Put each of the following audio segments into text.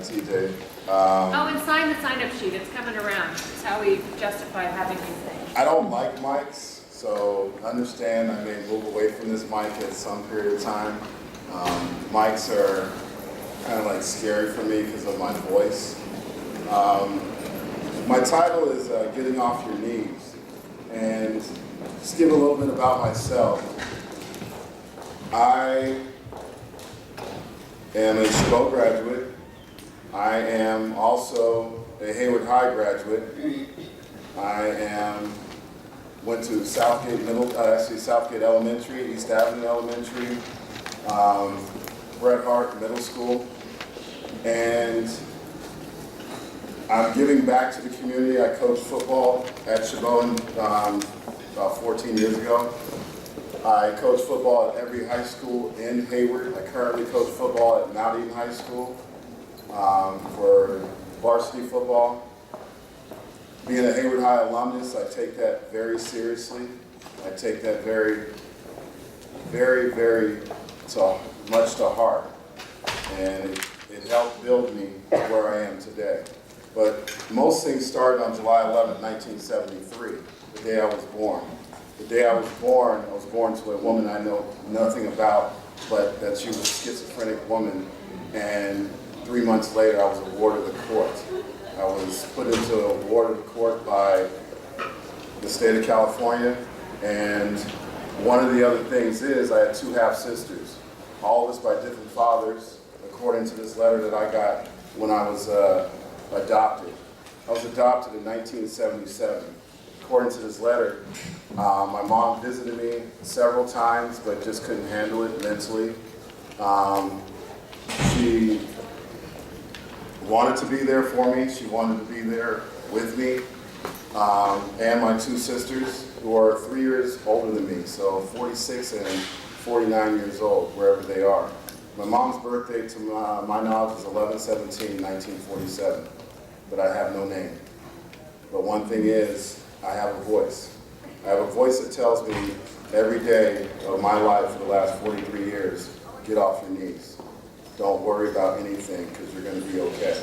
TJ. Oh, and sign the sign-up sheet. It's coming around. It's how we justify having these things. I don't like mics, so understand I may move away from this mic at some period of time. Mics are kind of like scary for me because of my voice. My title is Getting Off Your Knees, and just give a little bit about myself. I am a Chabot graduate. I am also a Hayward High graduate. I went to Southgate Southgate Elementary, East Avenue Elementary, Bret Harte Middle School, and I'm giving back to the community. I coached football at Chabot about 14 years ago. I coach football at every high school in Hayward. I currently coach football at Mount Eden High School for varsity football. Being a Hayward High alumnus, I take that very seriously. I take that very much to heart. And it helped build me to where I am today. But most things started on July 11, 1973, the day I was born. The day I was born to a woman I know nothing about, but that she was a schizophrenic woman. And 3 months later, I was a ward of the court. I was put into a ward of the court by the state of California. And one of the other things is I had 2 half-sisters, all of us by different fathers, according to this letter that I got when I was adopted. I was adopted in 1977. According to this letter, my mom visited me several times, but just couldn't handle it mentally. She wanted to be there for me. She wanted to be there with me, and my 2 sisters, who are 3 years older than me, so 46 and 49 years old, wherever they are. My mom's birthday, to my knowledge, is 11/17/1947, but I have no name. But one thing is, I have a voice. I have a voice that tells me every day of my life for the last 43 years, get off your knees. Don't worry about anything because you're going to be okay.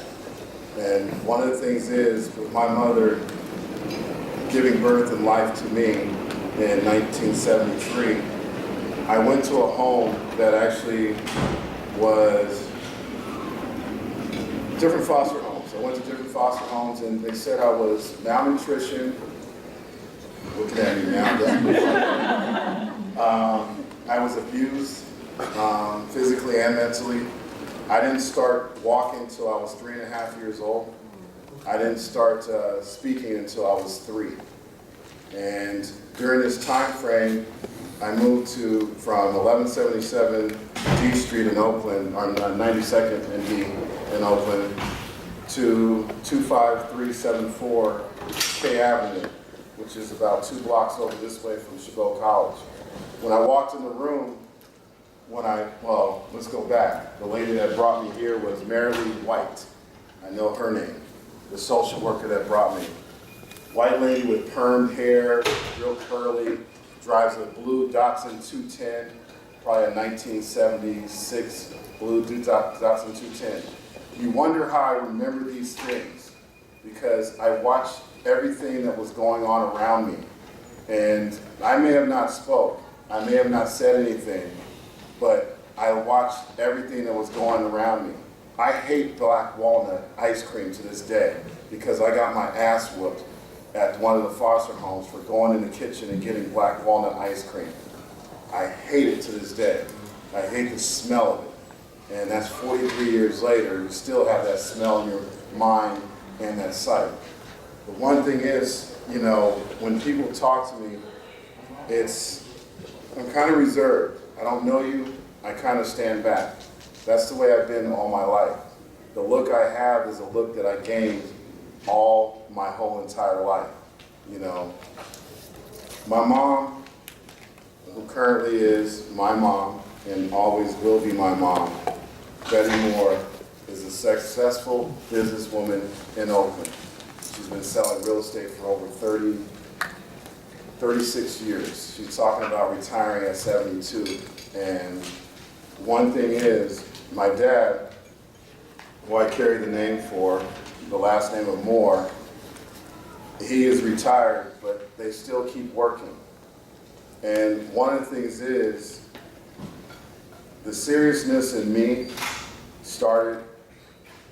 And one of the things is, with my mother giving birth and life to me in 1973, I went to a home that actually was different foster homes. I went to different foster homes and they said I was malnutrition. Looking at me now. I was abused physically and mentally. I didn't start walking until I was 3.5 years old. I didn't start speaking until I was 3. And during this time frame, I moved from 1177 D Street in Oakland, or 92nd and D in Oakland, to 25374 K Avenue, which is about 2 blocks over this way from Chabot College. When I walked in the room, let's go back. The lady that brought me here was Marilee White. I know her name, the social worker that brought me. White lady with permed hair, real curly, drives a blue Datsun 210, probably a 1976 blue Datsun 210. You wonder how I remember these things, because I watched everything that was going on around me. And I may have not spoke, I may have not said anything, but I watched everything that was going around me. I hate black walnut ice cream to this day because I got my ass whooped at one of the foster homes for going in the kitchen and getting black walnut ice cream. I hate it to this day. I hate the smell of it. And that's 43 years later, you still have that smell in your mind and that sight. But one thing is, when people talk to me, I'm kind of reserved. I don't know you, I kind of stand back. That's the way I've been all my life. The look I have is a look that I gained all my whole entire life. My mom, who currently is my mom and always will be my mom, Betty Moore, is a successful businesswoman in Oakland. She's been selling real estate for over 36 years. She's talking about retiring at 72. And one thing is, my dad who I carry the name for, the last name of Moore, he is retired, but they still keep working. And one of the things is, the seriousness in me started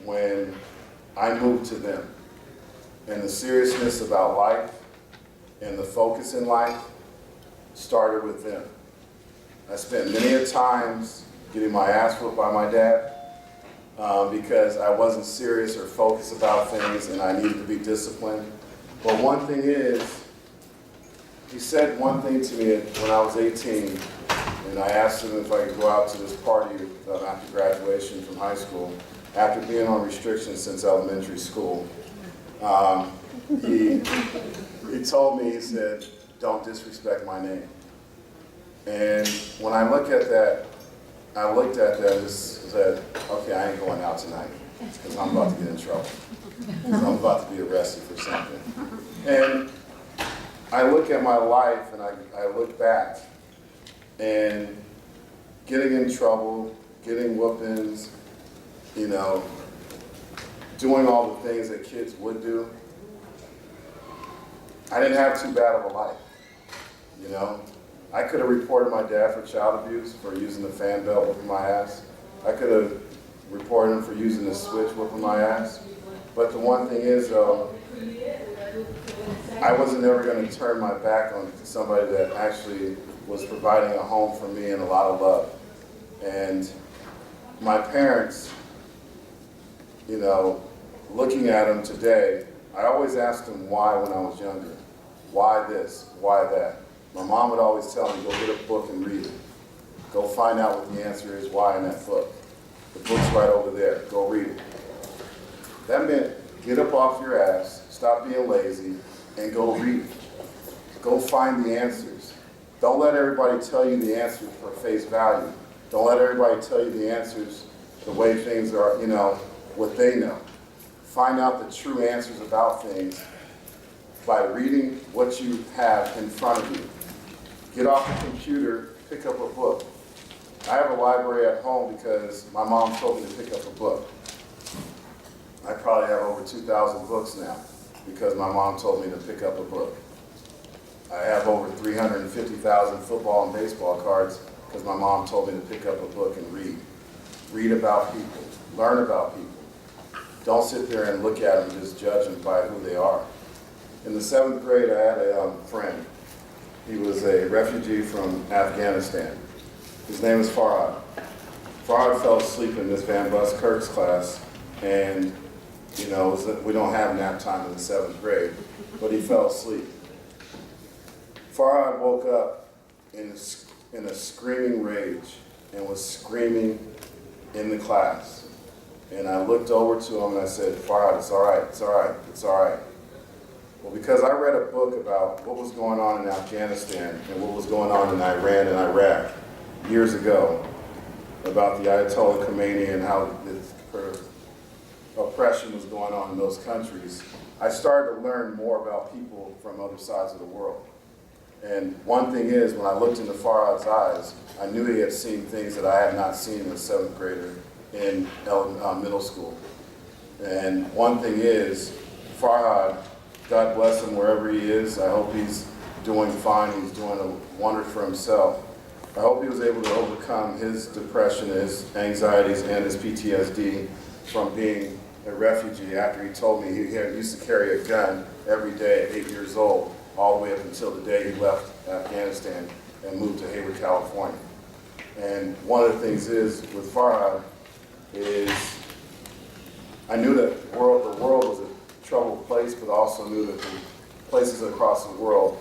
when I moved to them. And the seriousness about life and the focus in life started with them. I spent many a times getting my ass whooped by my dad because I wasn't serious or focused about things and I needed to be disciplined. But one thing is, he said one thing to me when I was 18, and I asked him if I could go out to this party after graduation from high school, after being on restrictions since elementary school. He told me, he said, "Don't disrespect my name." And when I look at that, I looked at that and said, okay, I ain't going out tonight because I'm about to get in trouble. I'm about to be arrested for something. And I look at my life and I look back and getting in trouble, getting whoopings, you know, doing all the things that kids would do. I didn't have too bad of a life, you know. I could have reported my dad for child abuse, for using the fan belt whooping my ass. I could have reported him for using the switch whooping my ass. But the one thing is, though, I wasn't ever going to turn my back on somebody that actually was providing a home for me and a lot of love. And my parents, you know, looking at them today, I always asked them why when I was younger. Why this? Why that? My mom would always tell me, go get a book and read it. Go find out what the answer is why in that book. The book's right over there. Go read it. That meant get up off your ass, stop being lazy, and go read it. Go find the answers. Don't let everybody tell you the answers for face value. Don't let everybody tell you the answers the way things are, you know, what they know. Find out the true answers about things by reading what you have in front of you. Get off the computer, pick up a book. I have a library at home because my mom told me to pick up a book. I probably have over 2,000 books now because my mom told me to pick up a book. I have over 350,000 football and baseball cards because my mom told me to pick up a book and read. Read about people, learn about people. Don't sit there and look at them and just judge them by who they are. In the 7th grade, I had a friend. He was a refugee from Afghanistan. His name is Farhad. Farhad fell asleep in Miss Van Buskirk's class, and you know, we don't have nap time in the 7th grade, but he fell asleep. Farhad woke up in a screaming rage and was screaming in the class. And I looked over to him and I said, Farhad, it's all right, it's all right, it's all right. Well, because I read a book about what was going on in Afghanistan and what was going on in Iran and Iraq years ago, about the Ayatollah Khomeini and how oppression was going on in those countries, I started to learn more about people from other sides of the world. And one thing is, when I looked into Farhad's eyes, I knew he had seen things that I had not seen as a 7th grader in middle school. And one thing is, Farhad, God bless him wherever he is. I hope he's doing fine. He's doing a wonder for himself. I hope he was able to overcome his depression, his anxieties, and his PTSD from being a refugee after he told me he used to carry a gun every day at 8 years old, all the way up until the day he left Afghanistan and moved to Hayward, California. And one of the things is, with Farhad, is I knew that the world was a troubled place, but also knew that the places across the world,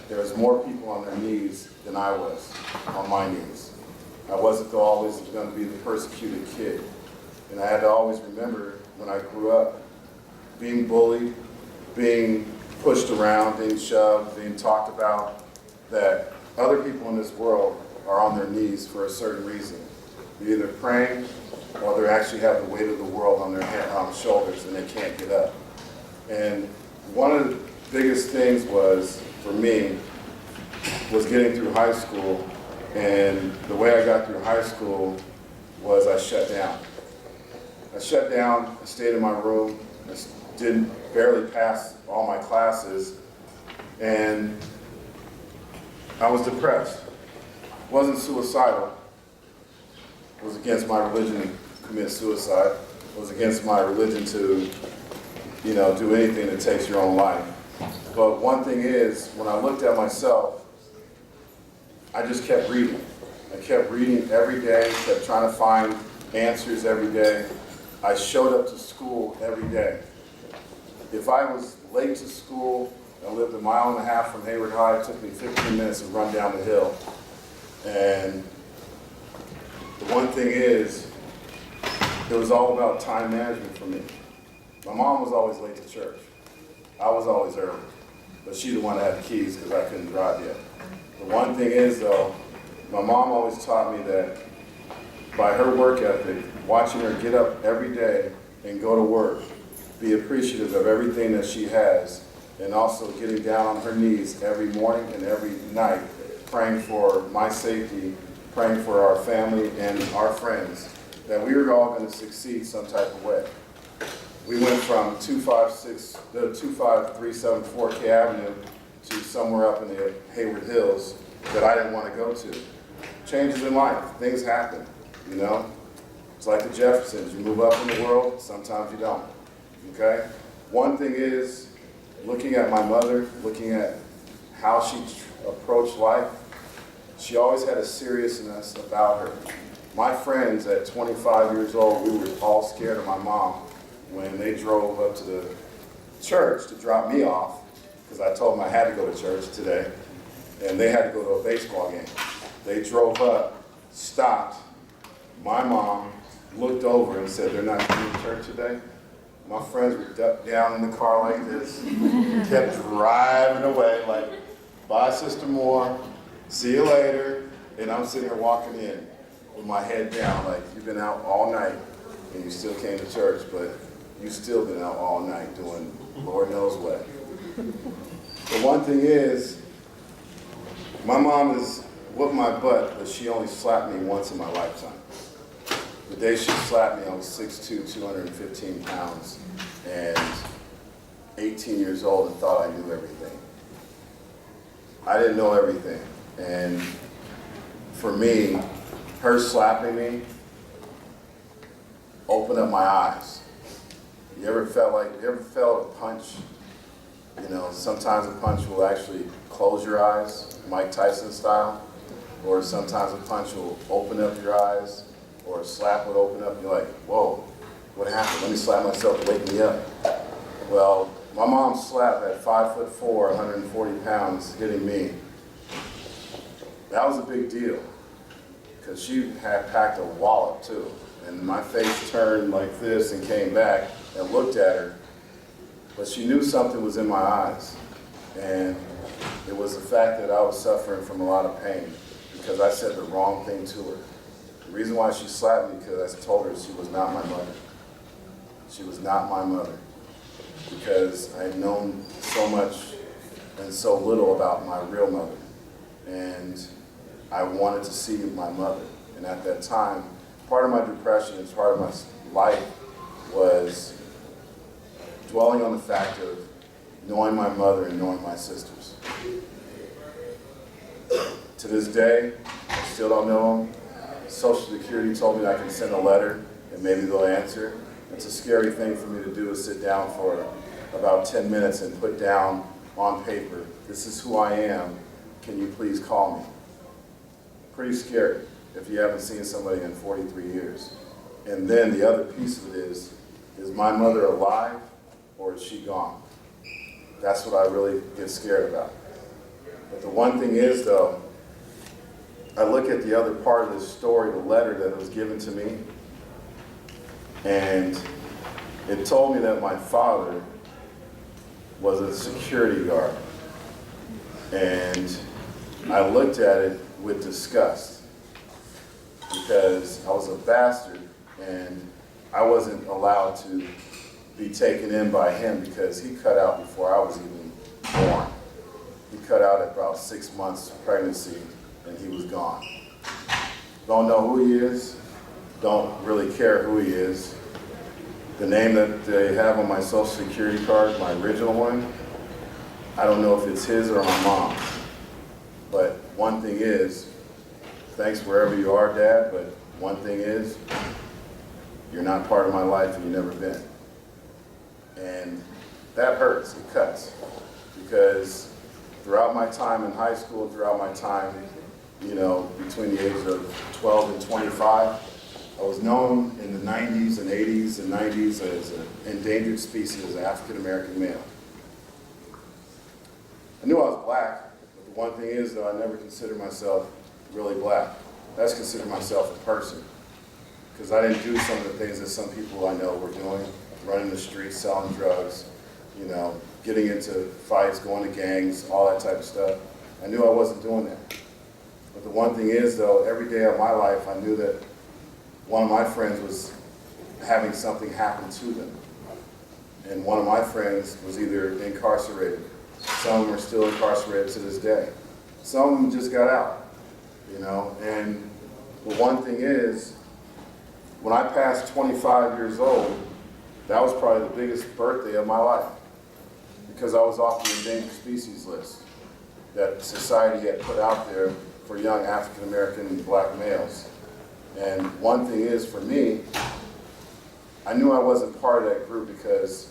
there was more people on their knees than I was on my knees. I wasn't always going to be the persecuted kid. And I had to always remember when I grew up, being bullied, being pushed around, being shoved, being talked about, that other people in this world are on their knees for a certain reason. They're either praying or they actually have the weight of the world on their shoulders and they can't get up. And one of the biggest things was, for me, was getting through high school. And the way I got through high school was I shut down. I shut down, I stayed in my room, I didn't barely pass all my classes, and I was depressed. Wasn't suicidal. It was against my religion to commit suicide. It was against my religion to, do anything that takes your own life. But one thing is, when I looked at myself, I just kept reading. I kept reading every day, kept trying to find answers every day. I showed up to school every day. If I was late to school, I lived 1.5 miles from Hayward High, it took me 15 minutes to run down the hill. And the one thing is, it was all about time management for me. My mom was always late to church. I was always early, but she's the one that had the keys because I couldn't drive yet. The one thing is though, my mom always taught me that by her work ethic, watching her get up every day and go to work, be appreciative of everything that she has, and also getting down on her knees every morning and every night, praying for my safety, praying for our family and our friends, that we were all going to succeed some type of way. We went from 25374 K Avenue to somewhere up in the Hayward Hills that I didn't want to go to. Changes in life, things happen, It's like the Jeffersons, you move up in the world, sometimes you don't, okay? One thing is, looking at my mother, looking at how she approached life, she always had a seriousness about her. My friends at 25 years old, we were all scared of my mom when they drove up to the church to drop me off, because I told them I had to go to church today, and they had to go to a baseball game. They drove up, stopped, my mom looked over and said, "They're not coming to church today?" My friends were ducked down in the car like this, kept driving away like, "Bye, Sister Moore, see you later." And I'm sitting here walking in with my head down like, you've been out all night and you still came to church, but you've still been out all night doing Lord knows what. The one thing is, my mom has whooped my butt, but she only slapped me once in my lifetime. The day she slapped me, I was 6'2", 215 pounds, and 18 years old and thought I knew everything. I didn't know everything. And for me, her slapping me opened up my eyes. You ever felt a punch? Sometimes a punch will actually close your eyes, Mike Tyson style, or sometimes a punch will open up your eyes, or a slap would open up and you're like, whoa, what happened? Let me slap myself to wake me up. Well, my mom's slap at 5'4", 140 pounds, hitting me, that was a big deal, because she had packed a wallop too. And my face turned like this and came back and looked at her, but she knew something was in my eyes. And it was the fact that I was suffering from a lot of pain because I said the wrong thing to her. The reason why she slapped me because I told her she was not my mother. She was not my mother, because I had known so much and so little about my real mother. And I wanted to see my mother. And at that time, part of my depression and part of my life was dwelling on the fact of knowing my mother and knowing my sisters. To this day, I still don't know them. Social Security told me I can send a letter and maybe they'll answer. It's a scary thing for me to do, is sit down for about 10 minutes and put down on paper, this is who I am, can you please call me? Pretty scary if you haven't seen somebody in 43 years. And then the other piece of it is my mother alive or is she gone? That's what I really get scared about. But the one thing is though, I look at the other part of this story, the letter that was given to me, and it told me that my father was a security guard. And I looked at it with disgust because I was a bastard and I wasn't allowed to be taken in by him because he cut out before I was even born. He cut out at about 6 months of pregnancy and he was gone. Don't know who he is, don't really care who he is, The name that they have on my social security card, my original one, I don't know if it's his or my mom's. But one thing is, thanks wherever you are, Dad, but one thing is, you're not part of my life and you've never been. And that hurts, it cuts. Because throughout my time in high school, throughout my time, between the ages of 12 and 25, I was known in the 90s and 80s and 90s as an endangered species as an African-American male. I knew I was black, but the one thing is, though, I never considered myself really black. I just considered myself a person. Because I didn't do some of the things that some people I know were doing, running the streets, selling drugs, getting into fights, going to gangs, all that type of stuff. I knew I wasn't doing that. But the one thing is, though, every day of my life, I knew that one of my friends was having something happen to them. And one of my friends was either incarcerated. Some of them are still incarcerated to this day. Some of them just got out, And the one thing is, when I passed 25 years old, that was probably the biggest birthday of my life, because I was off the endangered species list that society had put out there for young African-American and black males. And one thing is, for me, I knew I wasn't part of that group because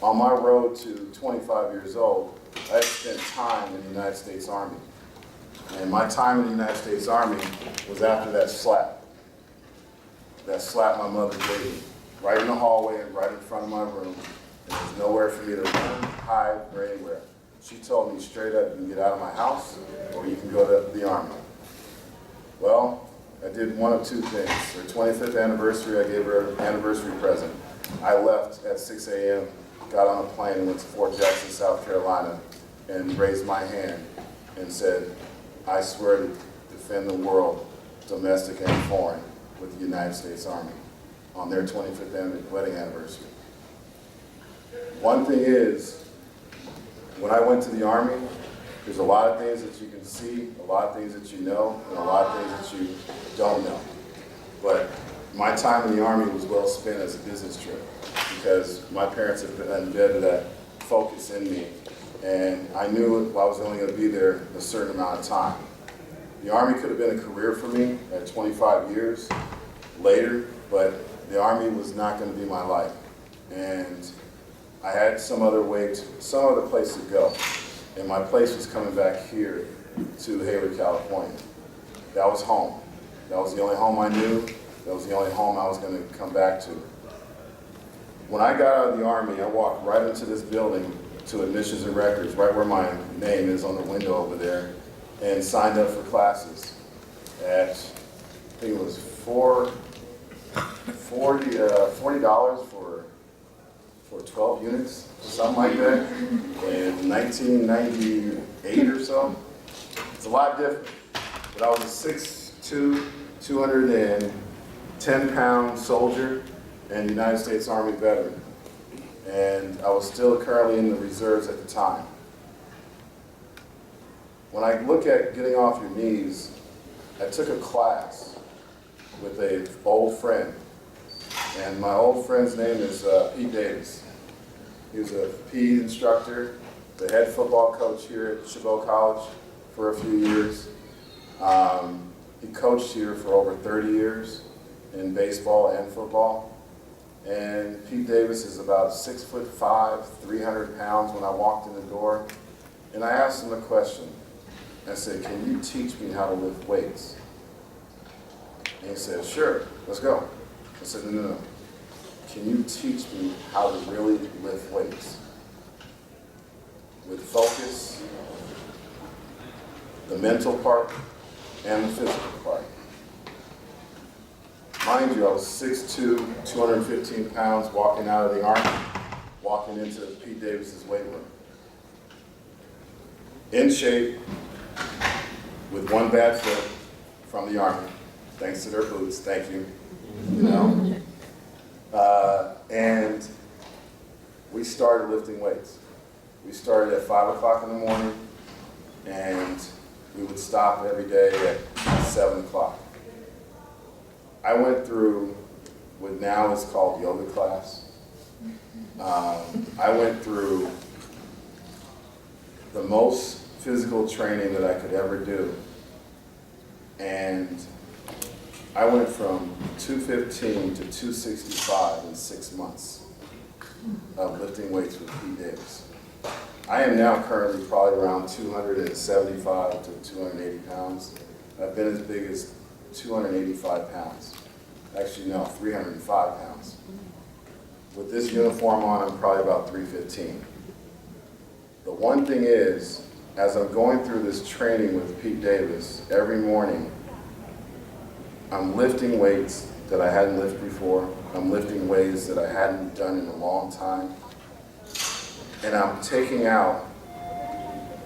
on my road to 25 years old, I had spent time in the United States Army. And my time in the United States Army was after that slap my mother gave me, right in the hallway and right in front of my room. And there's nowhere for me to run, hide, or anywhere. She told me straight up, you can get out of my house or you can go to the Army. Well, I did one of two things. Her 25th anniversary, I gave her an anniversary present. I left at 6 a.m., got on a plane and went to Fort Jackson, South Carolina, and raised my hand and said, I swear to defend the world, domestic and foreign, with the United States Army on their 25th wedding anniversary. One thing is, when I went to the Army, there's a lot of things that you can see, a lot of things that you know, and a lot of things that you don't know. But my time in the Army was well spent as a business trip because my parents have embedded that focus in me, and I knew I was only going to be there a certain amount of time. The Army could have been a career for me at 25 years later, but the Army was not going to be my life. And I had some other place to go. And my place was coming back here to Hayward, California. That was home. That was the only home I knew. That was the only home I was going to come back to. When I got out of the Army, I walked right into this building to Admissions and Records, right where my name is on the window over there, and signed up for classes at, I think it was $40 for 12 units, something like that, in 1998 or so. It's a lot different. But I was a 6'2", 210-pound soldier and United States Army veteran. And I was still currently in the reserves at the time. When I look at getting off your knees, I took a class with an old friend. And my old friend's name is Pete Davis. He was a PE instructor, the head football coach here at Chabot College for a few years. He coached here for over 30 years in baseball and football. And Pete Davis is about 6'5", 300 pounds when I walked in the door. And I asked him a question. I said, can you teach me how to lift weights? And he said, sure, let's go. I said, no. Can you teach me how to really lift weights? With focus, the mental part, and the physical part. Mind you, I was 6'2", 215 pounds, walking out of the Army, walking into Pete Davis's weight room. In shape, with one bad foot from the Army, thanks to their boots, thank you, and we started lifting weights. We started at 5 o'clock in the morning, and we would stop every day at 7 o'clock. I went through what now is called yoga class. I went through the most physical training that I could ever do. And I went from 215 to 265 in 6 months of lifting weights with Pete Davis. I am now currently probably around 275 to 280 pounds. I've been as big as 285 pounds. Actually, no, 305 pounds. With this uniform on, I'm probably about 315. The one thing is, as I'm going through this training with Pete Davis, every morning, I'm lifting weights that I hadn't lifted before. I'm lifting weights that I hadn't done in a long time. And I'm taking out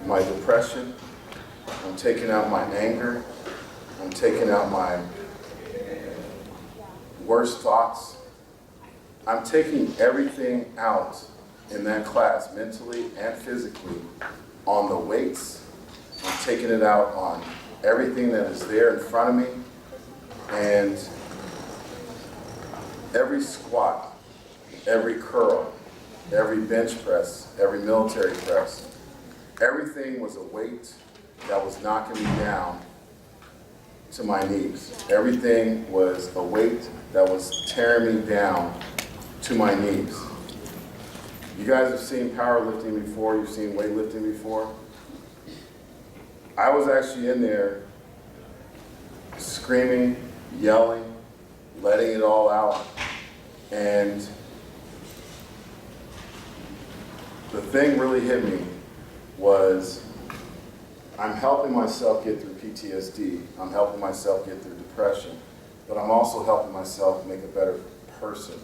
my depression. I'm taking out my anger. I'm taking out my worst thoughts. I'm taking everything out in that class, mentally and physically, on the weights. I'm taking it out on everything that is there in front of me. And every squat, every curl, every bench press, every military press, everything was a weight that was knocking me down to my knees. Everything was a weight that was tearing me down to my knees. You guys have seen powerlifting before, you've seen weightlifting before. I was actually in there screaming, yelling, letting it all out. And the thing really hit me was I'm helping myself get through PTSD. I'm helping myself get through depression. But I'm also helping myself make a better person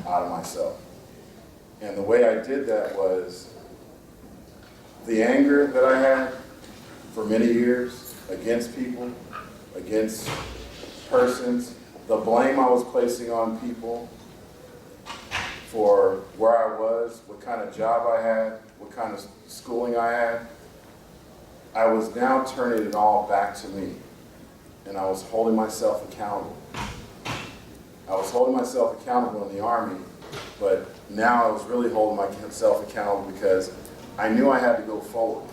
out of myself. And the way I did that was the anger that I had for many years against people, against persons, the blame I was placing on people for where I was, what kind of job I had, what kind of schooling I had. I was now turning it all back to me, and I was holding myself accountable. I was holding myself accountable in the Army, but now I was really holding myself accountable because I knew I had to go forward.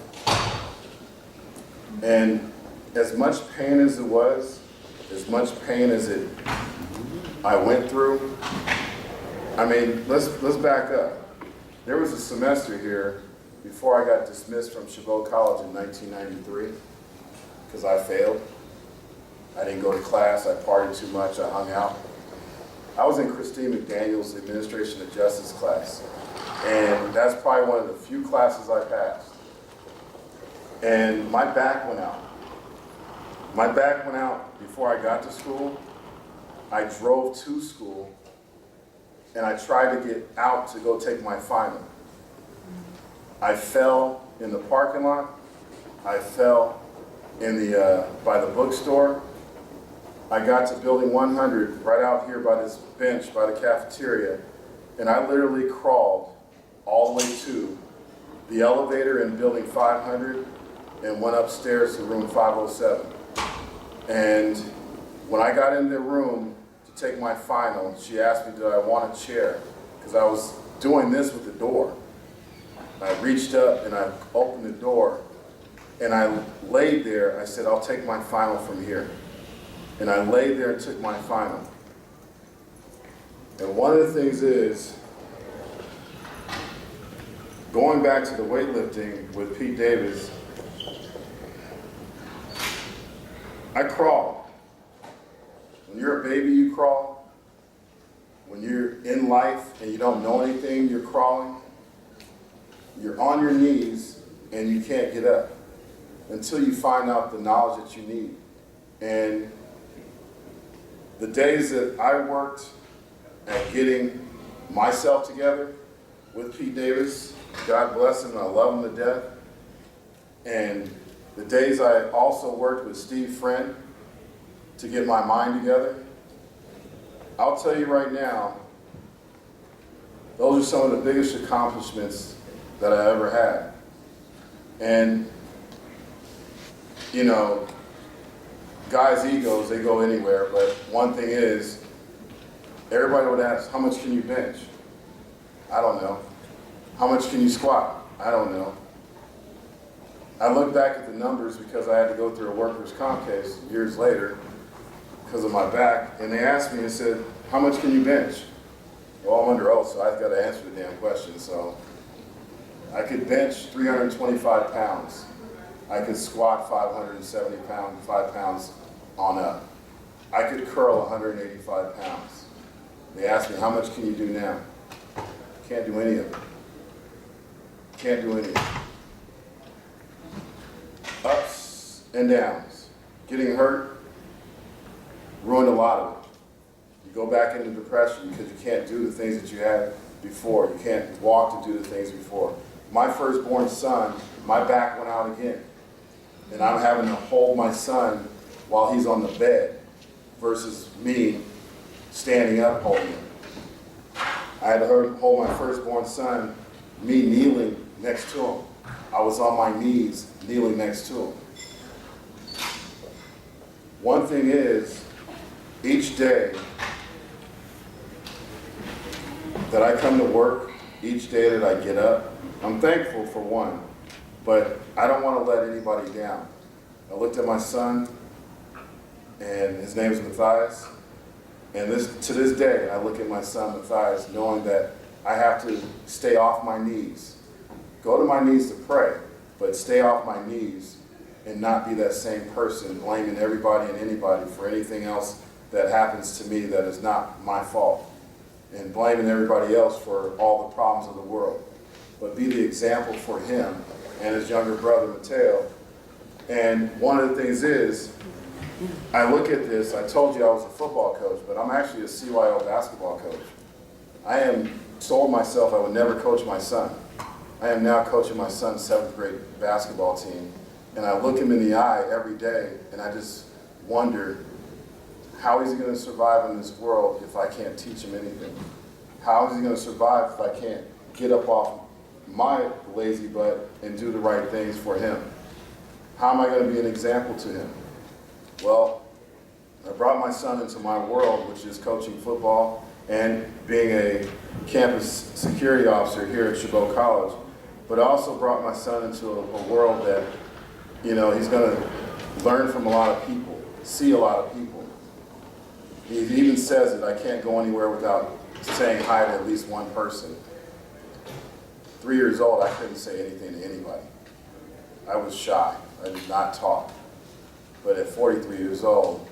And as much pain as it was, as much pain as I went through, I mean, let's back up. There was a semester here before I got dismissed from Chabot College in 1993 because I failed. I didn't go to class, I partied too much, I hung out. I was in Christine McDaniel's Administration of Justice class, and that's probably one of the few classes I passed. And my back went out. My back went out before I got to school. I drove to school, and I tried to get out to go take my final. I fell in the parking lot. I fell in by the bookstore. I got to building 100 right out here by this bench by the cafeteria, and I literally crawled all the way to the elevator in building 500 and went upstairs to room 507. And when I got in the room to take my final, she asked me, did I want a chair? Because I was doing this with the door. I reached up and I opened the door and I laid there. I said, I'll take my final from here. And I laid there and took my final. And one of the things is, going back to the weightlifting with Pete Davis, I crawled. When you're a baby, you crawl. When you're in life and you don't know anything, you're crawling. You're on your knees and you can't get up until you find out the knowledge that you need. And the days that I worked at getting myself together with Pete Davis, God bless him, I love him to death. And the days I also worked with Steve Friend to get my mind together, I'll tell you right now, those are some of the biggest accomplishments that I ever had. And, you know, guys' egos, they go anywhere, but one thing is, everybody would ask, how much can you bench? I don't know. How much can you squat? I don't know. I look back at the numbers because I had to go through a workers' comp case years later because of my back, and they asked me and said, how much can you bench? Well, I'm under oath, so I've got to answer the damn question. So I could bench 325 pounds. I could squat 575 pounds on up. I could curl 185 pounds. They asked me, how much can you do now? Can't do any of it. Can't do any of it. Ups and downs. Getting hurt ruined a lot of it. You go back into depression because you can't do the things that you had before. You can't walk to do the things before. My firstborn son, my back went out again. And I'm having to hold my son while he's on the bed versus me standing up holding him. I had to hold my firstborn son, me kneeling next to him. I was on my knees kneeling next to him. One thing is, each day that I come to work, each day that I get up, I'm thankful for one, but I don't want to let anybody down. I looked at my son, and his name is Matthias, and to this day, I look at my son Matthias knowing that I have to stay off my knees. Go to my knees to pray, but stay off my knees and not be that same person blaming everybody and anybody for anything else that happens to me that is not my fault, and blaming everybody else for all the problems of the world. But be the example for him and his younger brother, Mateo. And one of the things is, I look at this, I told you I was a football coach, but I'm actually a CYO basketball coach. I told myself I would never coach my son. I am now coaching my son's 7th grade basketball team. And I look him in the eye every day, and I just wonder, how is he going to survive in this world if I can't teach him anything? How is he going to survive if I can't get up off my lazy butt and do the right things for him? How am I going to be an example to him? Well, I brought my son into my world, which is coaching football and being a campus security officer here at Chabot College. But I also brought my son into a world that, you know, he's going to learn from a lot of people, see a lot of people. He even says that I can't go anywhere without saying hi to at least one person. 3 years old, I couldn't say anything to anybody. I was shy. I did not talk. But at 43 years old,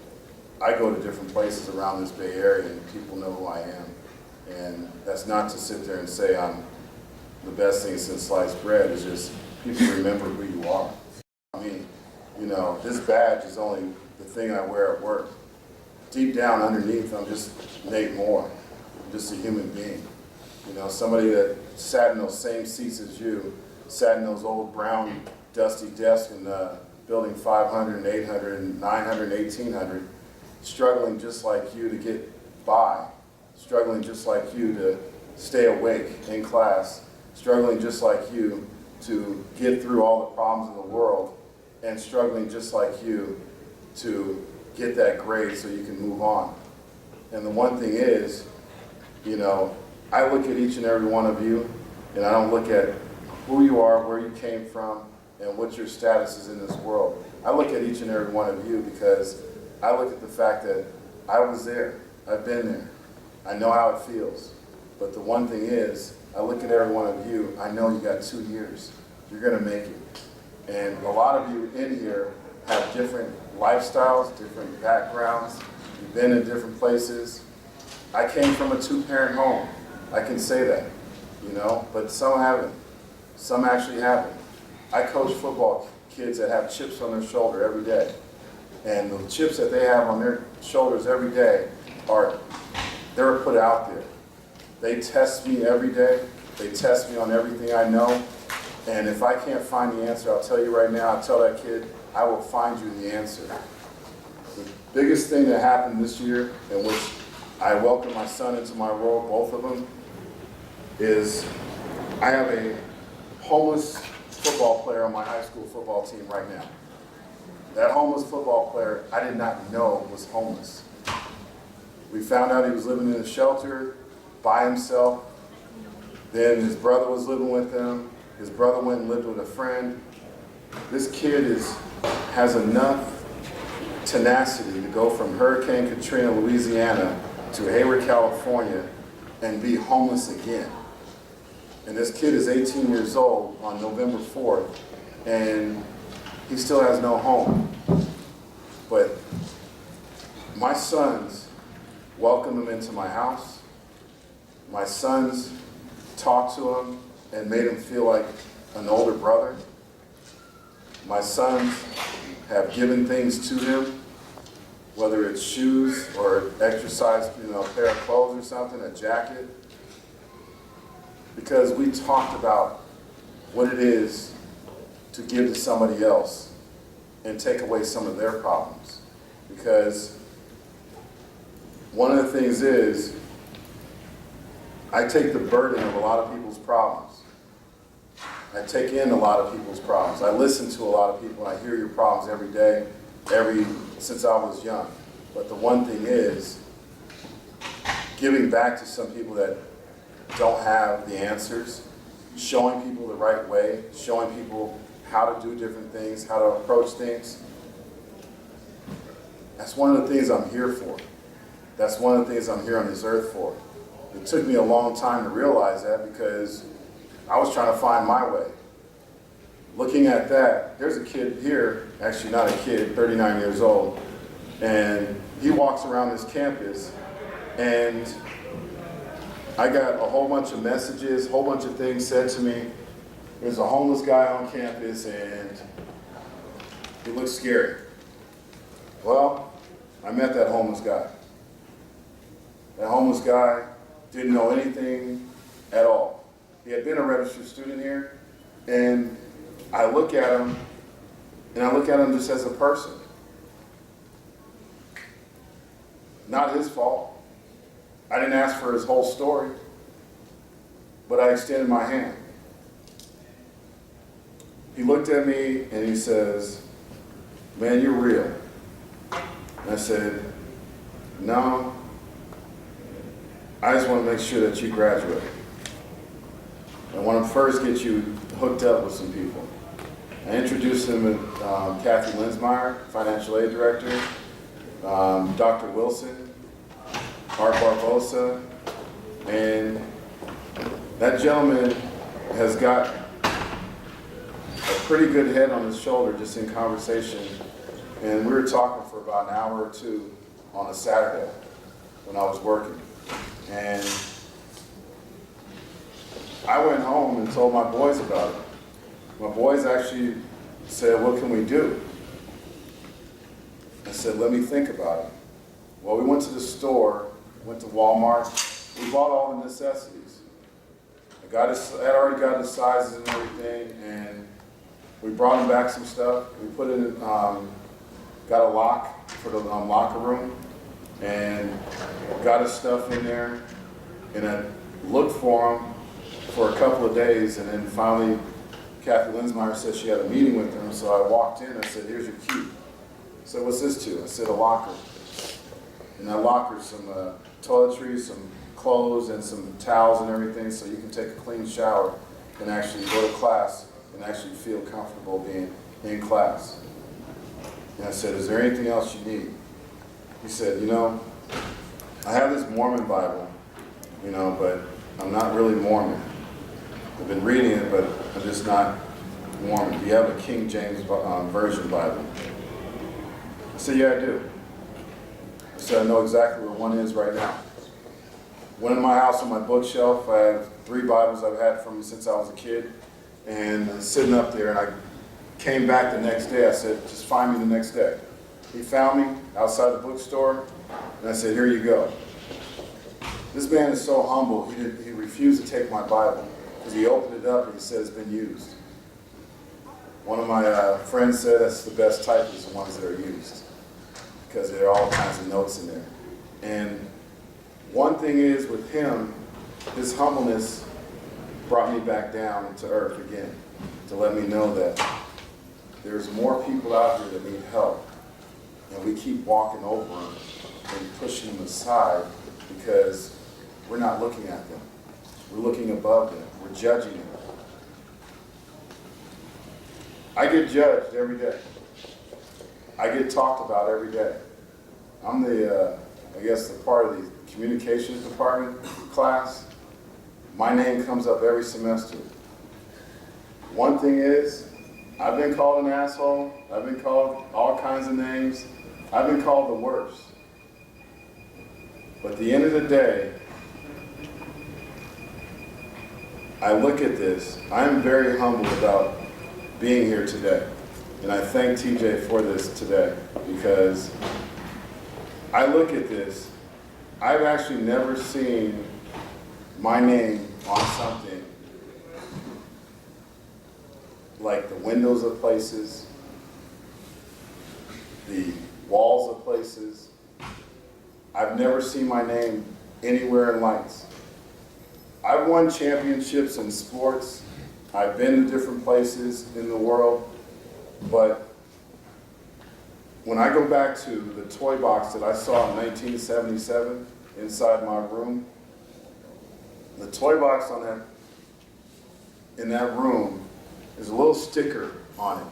I go to different places around this Bay Area and people know who I am. And that's not to sit there and say I'm the best thing since sliced bread. It's just people remember who you are. I mean, you know, this badge is only the thing I wear at work. Deep down underneath, I'm just Nate Moore. I'm just a human being. You know, somebody that sat in those same seats as you, sat in those old brown dusty desks in building 500 and 800 and 900 and 1800, struggling just like you to get by, struggling just like you to stay awake in class, struggling just like you to get through all the problems of the world, and struggling just like you to get that grade so you can move on. And the one thing is, you know, I look at each and every one of you, and I don't look at who you are, where you came from, and what your status is in this world. I look at each and every one of you because I look at the fact that I was there, I've been there, I know how it feels. But the one thing is, I look at every one of you, I know you got 2 years, you're gonna make it. And a lot of you in here have different lifestyles, different backgrounds, you've been in different places. I came from a 2-parent home, I can say that, you know, but some haven't, some actually haven't. I coach football kids that have chips on their shoulder every day. And the chips that they have on their shoulders every day they're put out there. They test me every day. They test me on everything I know. And if I can't find the answer, I'll tell you right now, I'll tell that kid, I will find you the answer. The biggest thing that happened this year, in which I welcomed my son into my world, both of them, is I have a homeless football player on my high school football team right now. That homeless football player, I did not know was homeless. We found out he was living in a shelter by himself. Then his brother was living with them. His brother went and lived with a friend. This kid has enough tenacity to go from Hurricane Katrina, Louisiana, to Hayward, California, and be homeless again. And this kid is 18 years old on November 4th, and he still has no home. But my sons welcomed him into my house. My sons talked to him and made him feel like an older brother. My sons have given things to him, whether it's shoes or exercise, a pair of clothes or something, a jacket, because we talked about what it is to give to somebody else and take away some of their problems. Because one of the things is, I take the burden of a lot of people's problems. I take in a lot of people's problems. I listen to a lot of people. I hear your problems every day, since I was young. But the one thing is, giving back to some people that don't have the answers, showing people the right way, showing people how to do different things, how to approach things. That's one of the things I'm here for. That's one of the things I'm here on this earth for. It took me a long time to realize that because I was trying to find my way. Looking at that, there's a kid here, actually not a kid, 39 years old, and he walks around this campus, and I got a whole bunch of messages, a whole bunch of things said to me. There's a homeless guy on campus, and he looks scary. Well, I met that homeless guy. That homeless guy didn't know anything at all. He had been a registered student here, and I look at him, and I look at him just as a person. Not his fault. I didn't ask for his whole story, but I extended my hand. He looked at me and he says, "Man, you're real." And I said, "No, I just want to make sure that you graduate. I want to first get you hooked up with some people." I introduced him to Kathy Linsmeyer, financial aid director, Dr. Wilson, Art Barbosa, and that gentleman has got a pretty good head on his shoulder just in conversation. And we were talking for about an hour or two on a Saturday when I was working. And I went home and told my boys about it. My boys actually said, "What can we do?" I said, "Let me think about it." Well, we went to the store, went to Walmart, we bought all the necessities. I had already got the sizes and everything, and we brought him back some stuff. We put it in, got a lock for the locker room, and got his stuff in there, and I looked for him for a couple of days, and then finally Kathy Linsmeyer said she had a meeting with him, so I walked in, I said, "Here's your key." So what's this to? I said, "A locker." And that locker's some toiletries, some clothes, and some towels and everything, so you can take a clean shower and actually go to class and actually feel comfortable being in class. And I said, "Is there anything else you need?" He said, "I have this Mormon Bible, but I'm not really Mormon. I've been reading it, but I'm just not Mormon. Do you have a King James Version Bible?" I said, "Yeah, I do." I said, "I know exactly where one is right now." Went in my house on my bookshelf. I have 3 Bibles I've had from since I was a kid, and sitting up there, and I came back the next day. I said, "Just find me the next day." He found me outside the bookstore, and I said, "Here you go." This man is so humble, he refused to take my Bible, because he opened it up and he said it's been used. One of my friends said that's the best type is the ones that are used, because there are all kinds of notes in there. And one thing is with him, his humbleness brought me back down to earth again, to let me know that there's more people out here that need help, and we keep walking over them and pushing them aside because we're not looking at them. We're looking above them. We're judging it. I get judged every day. I get talked about every day. I'm the, I guess, the part of the communications department class. My name comes up every semester. One thing is, I've been called an asshole. I've been called all kinds of names. I've been called the worst. But at the end of the day, I look at this. I'm very humbled about being here today. And I thank TJ for this today because I look at this. I've actually never seen my name on something like the windows of places, the walls of places. I've never seen my name anywhere in lights. I've won championships in sports. I've been to different places in the world, but when I go back to the toy box that I saw in 1977 inside my room, the toy box on that, in that room, is a little sticker on it.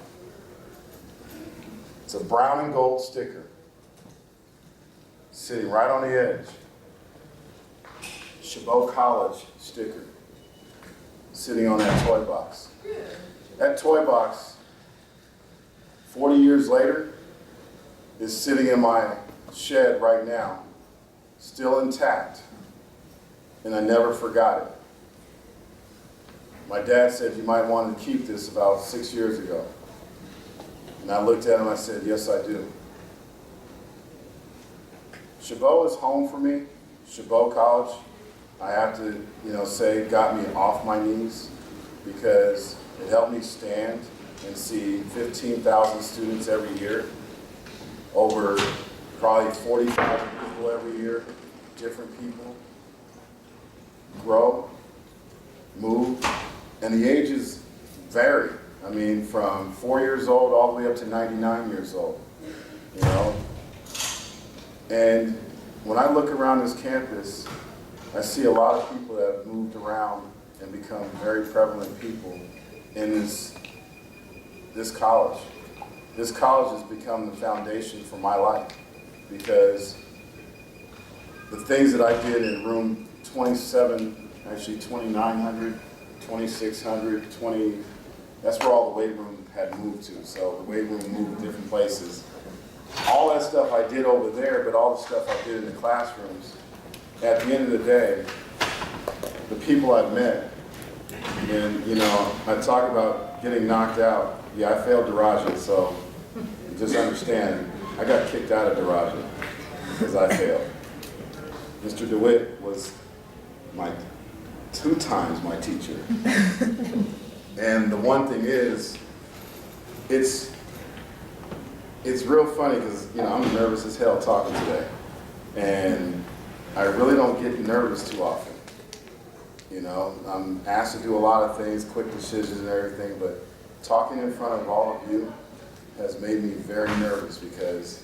It's a brown and gold sticker sitting right on the edge. Chabot College sticker sitting on that toy box. That toy box, 40 years later, is sitting in my shed right now, still intact, and I never forgot it. My dad said, you might want to keep this about 6 years ago. And I looked at him and I said, yes, I do. Chabot is home for me. Chabot College, I have to, say, got me off my knees because it helped me stand and see 15,000 students every year, over probably 40,000 people every year, different people, grow, move, and the ages vary. I mean, from 4 years old all the way up to 99 years old, And when I look around this campus, I see a lot of people that have moved around and become very prevalent people in this college. This college has become the foundation for my life because the things that I did in room 27, actually 2,900, 2,600, 20, that's where all the weight room had moved to. So the weight room moved to different places. All that stuff I did over there, but all the stuff I did in the classrooms, at the end of the day, the people I've met, and I talk about getting knocked out. Yeah, I failed Daraja, so just understand, I got kicked out of Daraja because I failed. Mr. DeWitt was 2 times my teacher. And the one thing is, it's real funny because I'm nervous as hell talking today, and I really don't get nervous too often. I'm asked to do a lot of things, quick decisions and everything, but talking in front of all of you has made me very nervous because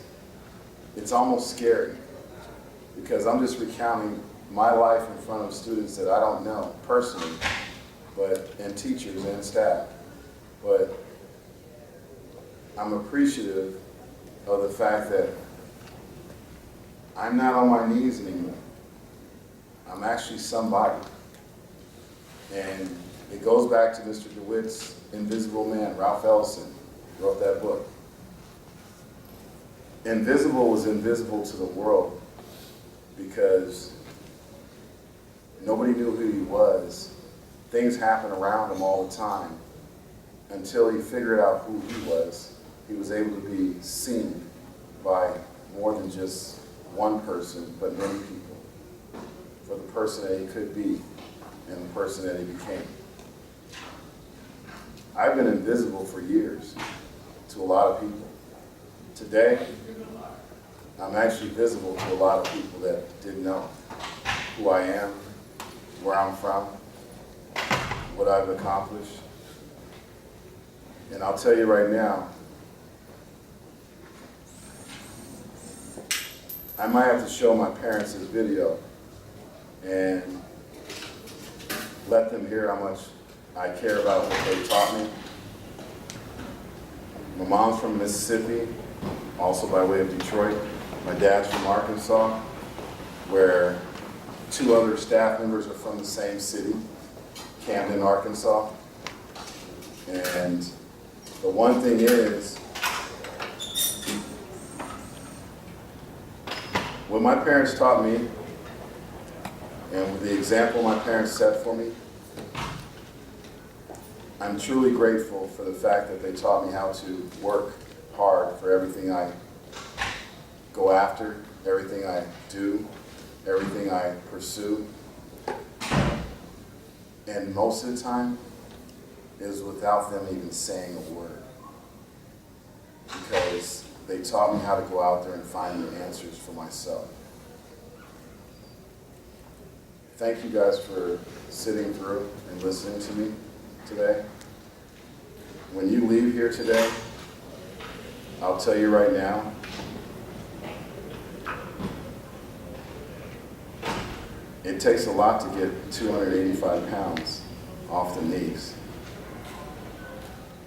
it's almost scary. Because I'm just recounting my life in front of students that I don't know personally, and teachers and staff. But I'm appreciative of the fact that I'm not on my knees anymore. I'm actually somebody. And it goes back to Mr. DeWitt's Invisible Man. Ralph Ellison wrote that book. Invisible was invisible to the world because nobody knew who he was. Things happened around him all the time until he figured out who he was. He was able to be seen by more than just one person, but many people, for the person that he could be and the person that he became. I've been invisible for years to a lot of people. Today, I'm actually visible to a lot of people that didn't know who I am, where I'm from, what I've accomplished. And I'll tell you right now, I might have to show my parents this video, and let them hear how much I care about what they taught me. My mom's from Mississippi, also by way of Detroit. My dad's from Arkansas, where 2 other staff members are from the same city, Camden, Arkansas. And the one thing is, what my parents taught me, and with the example my parents set for me, I'm truly grateful for the fact that they taught me how to work hard for everything I go after, everything I do, everything I pursue. And most of the time is without them even saying a word. Because they taught me how to go out there and find the answers for myself. Thank you guys for sitting through and listening to me today. When you leave here today, I'll tell you right now, it takes a lot to get 285 pounds off the knees.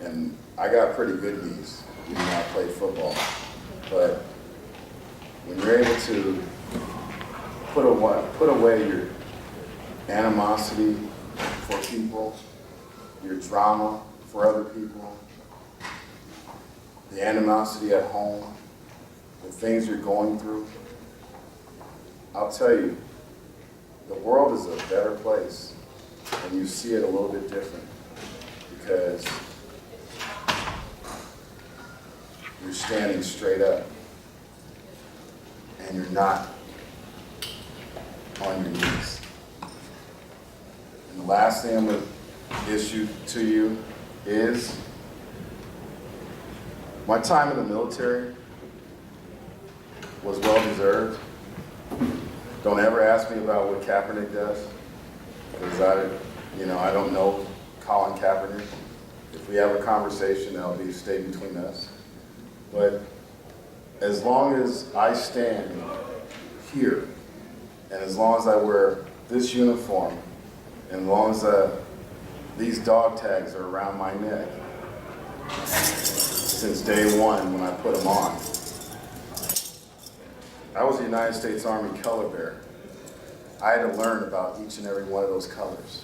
And I got pretty good knees, even though I played football. But when you're able to put away your animosity for people, your drama for other people, the animosity at home, the things you're going through, I'll tell you, the world is a better place, and you see it a little bit different because you're standing straight up and you're not on your knees. And the last thing I'm going to issue to you is my time in the military was well deserved. Don't ever ask me about what Kaepernick does, because I don't know Colin Kaepernick. If we have a conversation, that'll be stay between us. But as long as I stand here, and as long as I wear this uniform, and as long as these dog tags are around my neck, since day one when I put them on, I was a United States Army color bearer. I had to learn about each and every one of those colors,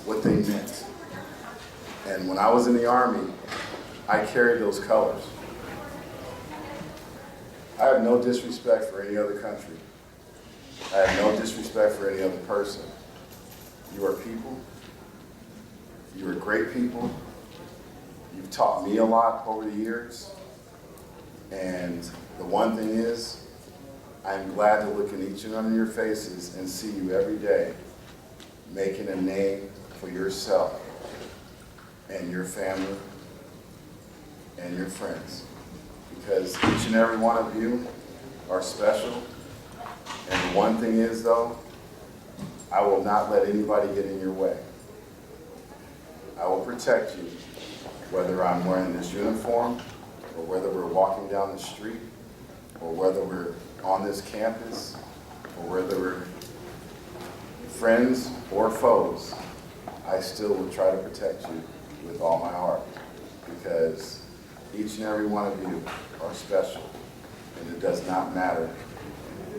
what they meant. And when I was in the Army, I carried those colors. I have no disrespect for any other country. I have no disrespect for any other person. You are people. You are great people. You've taught me a lot over the years. And the one thing is, I'm glad to look in each and one of your faces and see you every day making a name for yourself and your family and your friends. Because each and every one of you are special. And the one thing is, though, I will not let anybody get in your way. I will protect you, whether I'm wearing this uniform, or whether we're walking down the street, or whether we're on this campus, or whether we're friends or foes. I still will try to protect you with all my heart, because each and every one of you are special, and it does not matter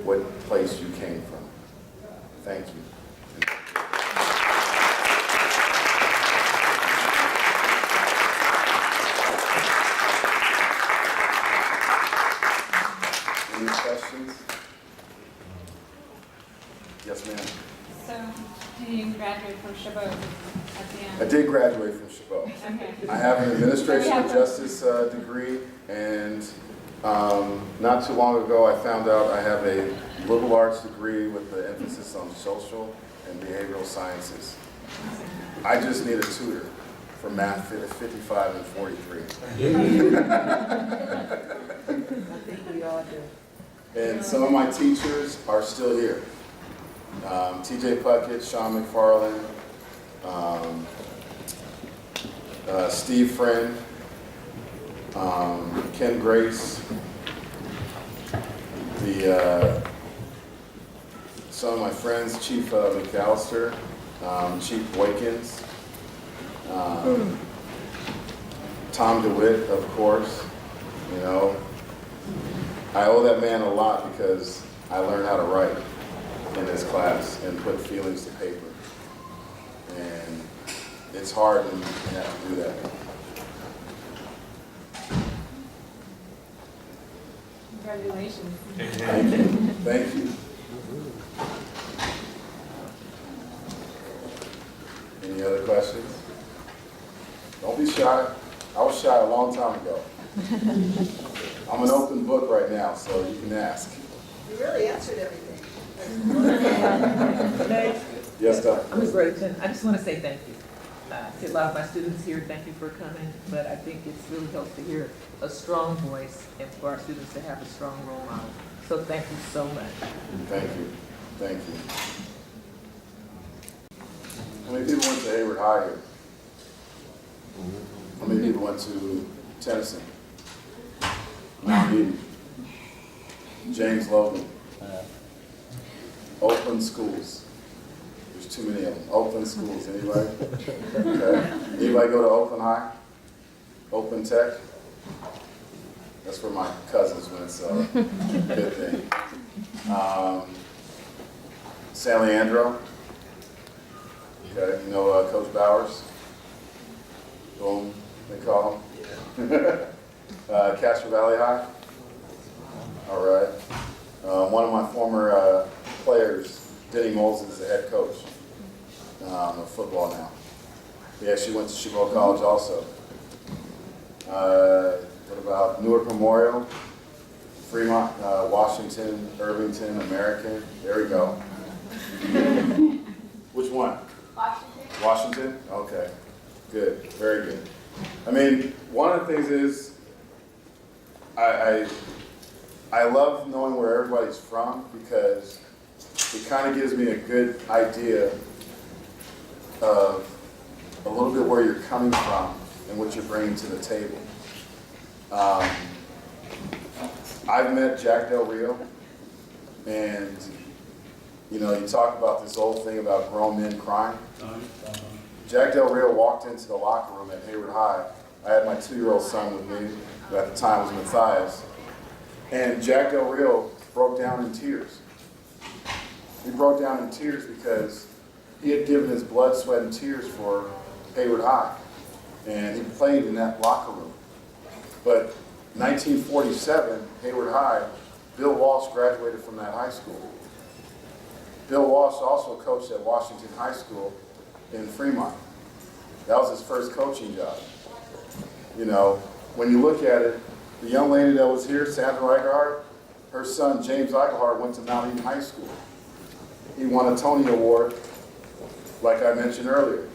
what place you came from. Thank you. Any questions? Yes, ma'am. So, did you graduate from Chabot at the end? I did graduate from Chabot. Okay. I have an administration of justice degree, and not too long ago I found out I have a liberal arts degree with the emphasis on social and behavioral sciences. I just need a tutor for math 55 and 43. I think we all do. And some of my teachers are still here. TJ Puckett, Sean McFarland, Steve Friend, Ken Grace, some of my friends, Chief McAllister, Chief Boykins, Tom DeWitt, of course. You know, I owe that man a lot because I learned how to write in this class and put feelings to paper. And it's hard when you have to do that. Congratulations. Thank you. Thank you. Any other questions? Don't be shy. I was shy a long time ago. I'm an open book right now, so you can ask. You really answered everything. Yes, Dr. I'm Ms. Bradenton. I just want to say thank you. I see a lot of my students here, thank you for coming, but I think it's really helps to hear a strong voice and for our students to have a strong role model. So thank you so much. Thank you. Thank you. How many people went to Hayward High here? How many people went to Tennyson? Mount Eden? James Logan? Oakland schools? There's too many of them. Oakland schools, anybody? Okay. Anybody go to Oakland High? Oakland Tech? That's for my cousins when it's a good thing. San Leandro? Okay, you know Coach Bowers? Boom, they call him. Castro Valley High? All right. One of my former players, Denny Moles, is the head coach of football now. Yeah, she went to Chabot College also. What about Newark Memorial, Fremont, Washington, Irvington, American? There we go. Which one? Washington. Washington? Okay. Good. Very good. I mean, one of the things is I love knowing where everybody's from because it kind of gives me a good idea of a little bit where you're coming from and what you're bringing to the table. I've met Jack Del Rio, and you know, you talk about this old thing about grown men crying. Jack Del Rio walked into the locker room at Hayward High. I had my 2-year-old son with me, who at the time was Matthias, and Jack Del Rio broke down in tears. He broke down in tears because he had given his blood, sweat, and tears for Hayward High, and he played in that locker room. But 1947, Hayward High, Bill Walsh graduated from that high school. Bill Walsh also coached at Washington High School in Fremont. That was his first coaching job. You know, when you look at it, the young lady that was here, Sandra Eichhardt, her son James Eichhardt went to Mount Eden High School. He won a Tony Award, like I mentioned earlier.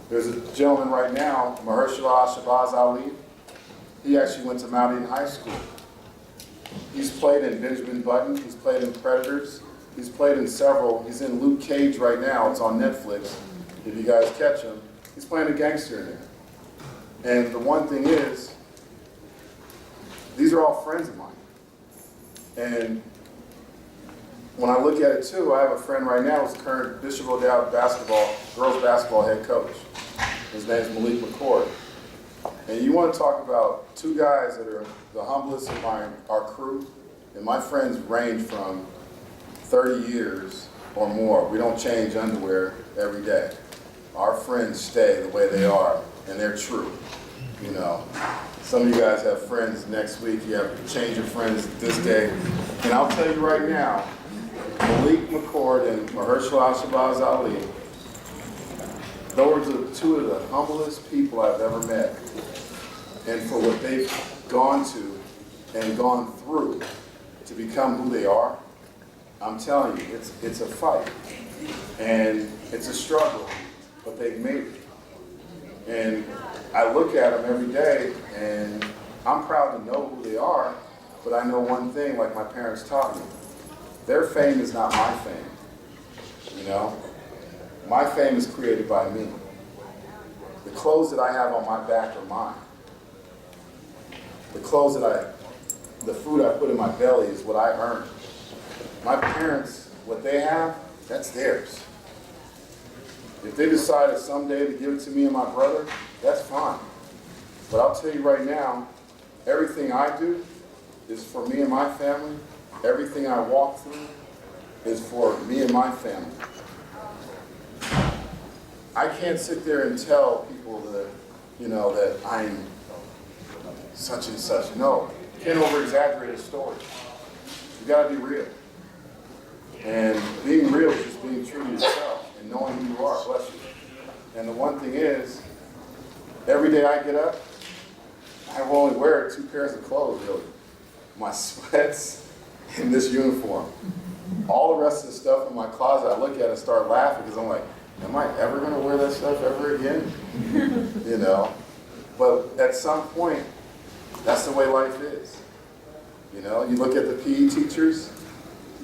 There's a gentleman right now, Mahershala Shabazz Ali. He actually went to Mount Eden High School. He's played in Benjamin Button. He's played in Predators. He's played in several. He's in Luke Cage right now. It's on Netflix. If you guys catch him, he's playing a gangster in there. And the one thing is, these are all friends of mine. And when I look at it too, I have a friend right now who's the current Bishop O'Dowd girls basketball head coach. His name's Malik McCord. And you want to talk about two guys that are the humblest of our crew, and my friends range from 30 years or more. We don't change underwear every day. Our friends stay the way they are, and they're true. You know, some of you guys have friends next week. You have to change your friends this day. And I'll tell you right now, Malik McCord and Mahershala Shabazz Ali, those are two of the humblest people I've ever met. And for what they've gone to and gone through to become who they are, I'm telling you, it's a fight. And it's a struggle, but they've made it. And I look at them every day, and I'm proud to know who they are, but I know one thing, like my parents taught me. Their fame is not my fame, you know? My fame is created by me. The clothes that I have on my back are mine. The clothes the food I put in my belly is what I earned. My parents, what they have, that's theirs. If they decided someday to give it to me and my brother, that's fine. But I'll tell you right now, everything I do is for me and my family. Everything I walk through is for me and my family. I can't sit there and tell people that, that I'm such and such. No, you can't over-exaggerate a story. You gotta be real. And being real is just being true to yourself and knowing who you are, bless you. And the one thing is, every day I get up, I will only wear 2 pairs of clothes, really. My sweats and this uniform. All the rest of the stuff in my closet, I look at and start laughing because I'm like, am I ever going to wear that stuff ever again? But at some point, that's the way life is. You look at the PE teachers,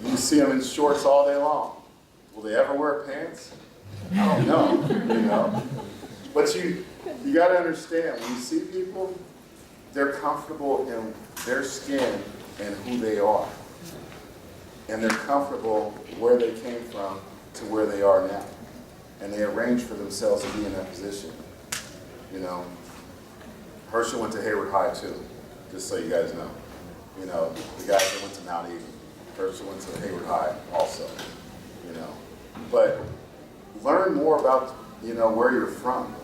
you see them in shorts all day long. Will they ever wear pants? I don't know, But you got to understand, when you see people, they're comfortable in their skin and who they are. And they're comfortable where they came from to where they are now. And they arrange for themselves to be in that position. Herschel went to Hayward High too, just so you guys know. The guys that went to Mount Eden. Herschel went to Hayward High also, But learn more about, where you're from.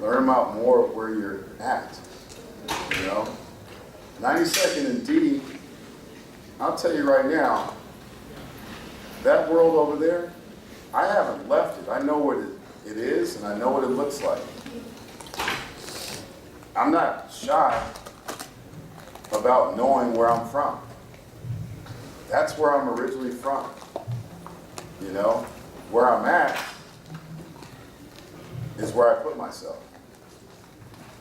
Learn about more where you're at, 92nd and D, I'll tell you right now, that world over there, I haven't left it. I know what it is, and I know what it looks like. I'm not shy about knowing where I'm from. That's where I'm originally from. Where I'm at is where I put myself.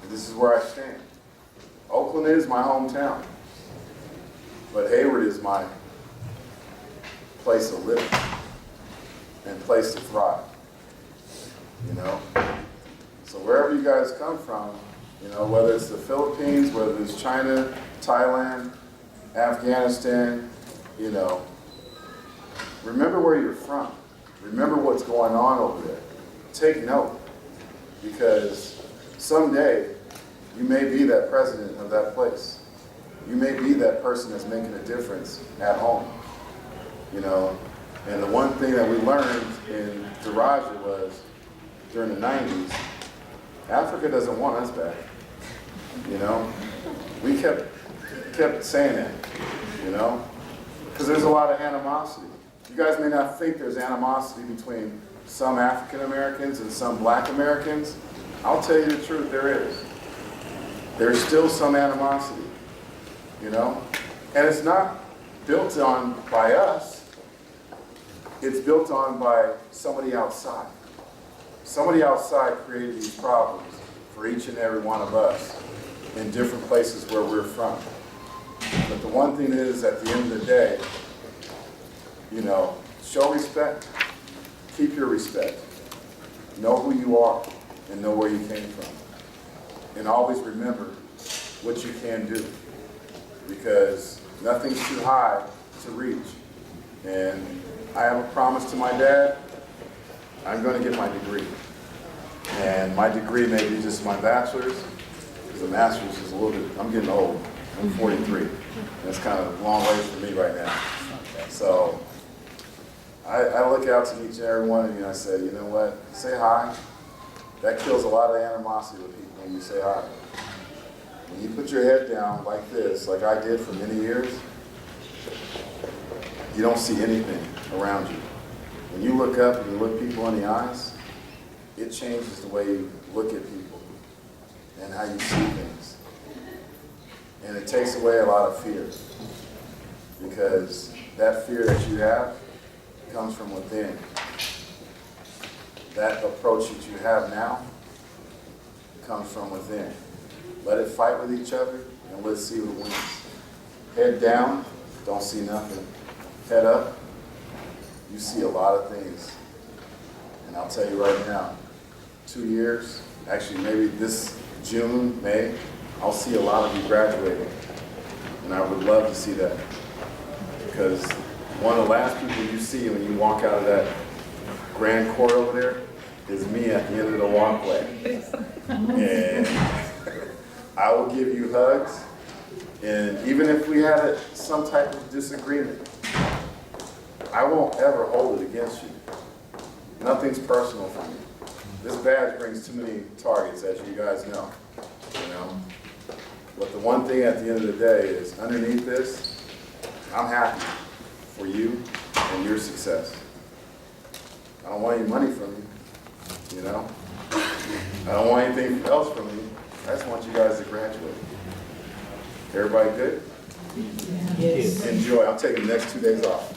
And this is where I stand. Oakland is my hometown, but Hayward is my place of living and place to thrive. So wherever you guys come from, whether it's the Philippines, whether it's China, Thailand, Afghanistan, remember where you're from. Remember what's going on over there. Take note, because someday you may be that president of that place. You may be that person that's making a difference at home. And the one thing that we learned in Daraja was, during the 90s, Africa doesn't want us back. We kept saying that, because there's a lot of animosity. You guys may not think there's animosity between some African Americans and some Black Americans. I'll tell you the truth, there is. There's still some animosity, And it's not built on by us. It's built on by somebody outside. Somebody outside created these problems for each and every one of us in different places where we're from. But the one thing is, at the end of the day, show respect. Keep your respect. Know who you are and know where you came from. And always remember what you can do, because nothing's too high to reach. And I have a promise to my dad, I'm going to get my degree. And my degree may be just my bachelor's, because the master's is a little bit, I'm getting old. I'm 43. That's kind of a long way for me right now. So I look out to each and every one of you and I say, you know what, say hi. That kills a lot of animosity with people when you say hi. When you put your head down like this, like I did for many years, you don't see anything around you. When you look up and you look people in the eyes, it changes the way you look at people and how you see things. And it takes away a lot of fear, because that fear that you have comes from within. That approach that you have now comes from within. Let it fight with each other, and let's see who wins. Head down, don't see nothing. Head up, you see a lot of things. And I'll tell you right now, 2 years, actually maybe this June, May, I'll see a lot of you graduating. And I would love to see that. Because one of the last people you see when you walk out of that grand court over there is me at the end of the walkway. And I will give you hugs. And even if we had some type of disagreement, I won't ever hold it against you. Nothing's personal for me. This badge brings too many targets, as you guys know. You know? But the one thing at the end of the day is, underneath this, I'm happy for you and your success. I don't want any money from you, you know? I don't want anything else from you. I just want you guys to graduate. Everybody good? Yes. Enjoy. I'm taking the next 2 days off.